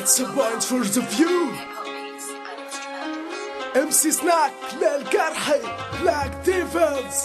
It's a point for the view. MC Snack للجرحي Black Devils.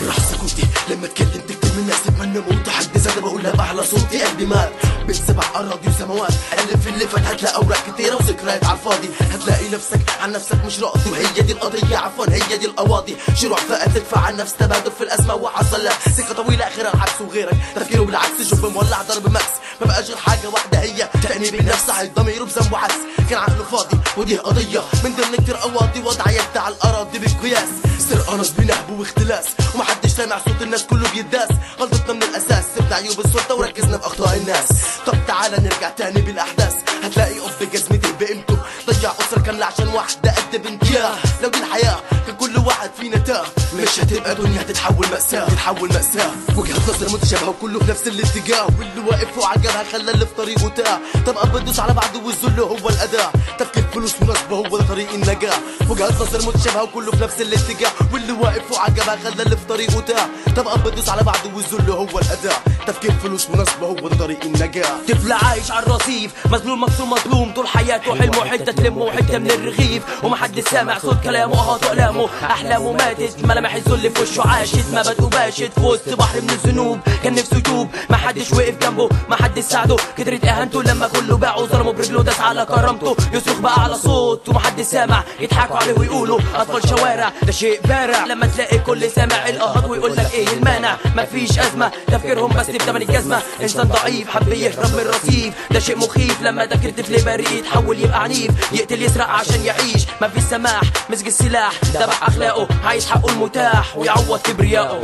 راح سكوتي لما اتكلمت كتير من الناس اتمنى موت حد زاد بقولها بأعلى صوتي. قلبي مات بين 7 أراضي وسماوات. ألف اللي فات هتلاقي أوراق كتيرة وذكريات عالفاضي. هتلاقي نفسك عن نفسك مش راضي، وهي دي القضية عفوا هي دي القواضي. شروع فئة تدفع عن نفس تبادل في الأسماء وعصلات. سكة طويلة آخرها العكس وغيرك تفكيره بالعكس. جب مولع ضرب ماكس ما بقاش غير حاجة واحدة هي تأنيب النفس. عايز ضميره بذنب وعكس كان عقله فاضي، ودي قضية من ضمن كتير قواضي. وضع يد على الأراضي بالقياس. سرقة نصب نهب واختلاس ومحدش سامع صوت الناس كله بيداس. غلطتنا من الأساس سبنا عيوب السلطة وركزنا في أخطاء الناس. طب تعالى نرجع تاني بالأحداث. هتلاقي أب جزمته بقيمته ضيع أسرة كاملة عشان واحدة قد بنتها. لو دي الحياة كان كل واحد فينا تاه، مش هتبقى دنيا هتتحول مأساة. تتحول مأساة. وجهة نظر متشابهة وكله في نفس الاتجاه، واللي واقف وعجبها خلى اللي في طريقه تاه. طب بندوس على بعض والذل هو الأداة. تفكير فلوس ونصب هو ده طريق النجاة. وجهة نظر متشابهة وكله في نفس الاتجاه، واللي واقف وعجبها خلى اللي في طريقه تاه. طب بندوس على بعض والذل هو الأداة. تفكير فلوس ونصب هو ده طريق النجاة. طفل عايش على الرصيف مظلوم مكسور مظلوم طول حياته. حلمه حته تلمه وحته من الرغيف، ومحدش سامع صوت كلامه وهاته أقلامه. أحلامه ماتت ملامح الذل في وشه عاشت. ما بدو باشت في وسط بحر من الذنوب. كان نفسه يتوب محدش وقف جنبه محدش ساعده. كترت اهانته لما كله باعه وظلمه برجله داس على كرامته. يصرخ بقى على صوت ومحدش سامع، يضحكوا عليه ويقولوا أطفال شوارع. ده شيء بارع لما تلاقي كل سامع القهط ويقول لك ايه المانع. مفيش أزمة تفكيرهم بس بتمن الجزمة. إنسان ضعيف حب يهرب من الرصيف. ده شيء مخيف لما ده طفل بريء يتحول يبقى عنيف. يقتل يسرق عشان يعيش مفيش سماح. مسك السلاح ذبح أخلاقه عايز حقه المتاح ويعوض كبريائه.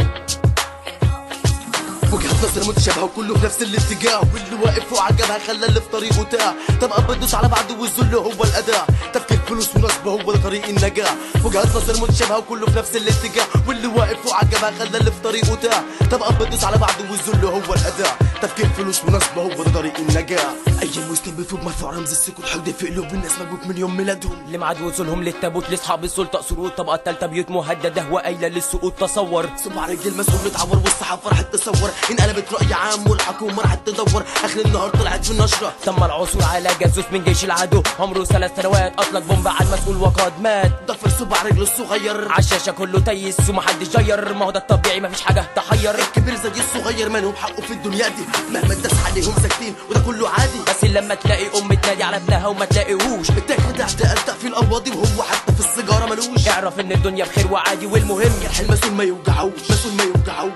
وجهة نظر متشابهة وكله في نفس الاتجاه، واللي واقف وعجبها خلى اللي في طريقه تاه. طب بندوس على بعض والذل هو الأداة. تفكير فلوس ونصب هو ده طريق النجاة. وجهة نظر متشابهة وكله في نفس الاتجاه، واللي واقف وعجبها خلى اللي في طريقه تاه. طب بندوس على بعض والذل هو الأداة. تفكير فلوس ونصب هو ده طريق النجاة. أي مسلم بيفوق مرفوع رمز السكوت حود في قلوب الناس مكبوت من يوم ميلادهم. لمعاد وصولهم للتابوت لاصحاب السلطة سرور. الطبقة التالتة بيوت مهددة وقايلة للسقوط. تصور صبع رجل المسؤول اتعور والصحافة راحت تصور. انقلبت رأي عام والحكومة راحت تدور. آخر النهار طلعت في النشرة تم العثور على جاسوس من جيش العدو. عمره 3 سنوات أطلق بومب على المسؤول وقد مات. ضفر صبع رجله الصغير عالشاشة كله تيس ومحدش جير. ما هو ده الطبيعي مفيش حاجة تحير. الكبير زي الصغير مالهم حقه في الدنيا دي. مهما اتداس عليهم ساكتين وده كله عادي. بس لما تلاقي أم تنادي على ابنها وما تلاقيهوش. التاكل ده اعتقل في القواضي وهو حتى في السيجارة ملوش. اعرف إن الدنيا بخير وعادي والمهم جرح المسؤول ما يوجعوش. مسؤول ما يوجعوش.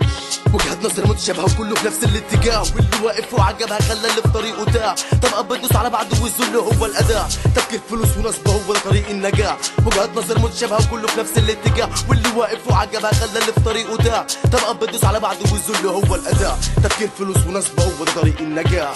وجهة نظر متشابهة وكله في نفس الاتجاه، واللي واقف وعجبها خلى اللي في طريقه تاه. طب بندوس على بعض والذل هو الأداة. تفكير فلوس ونصب هو ده طريق النجاة. وجهة نظر متشابهة وكله في نفس الاتجاه، واللي واقف وعجبها خلى اللي في طريقه تاه. طب بندوس على بعض والذل هو الأداة. تفكير فلوس ونصب هو ده طريق النجاة.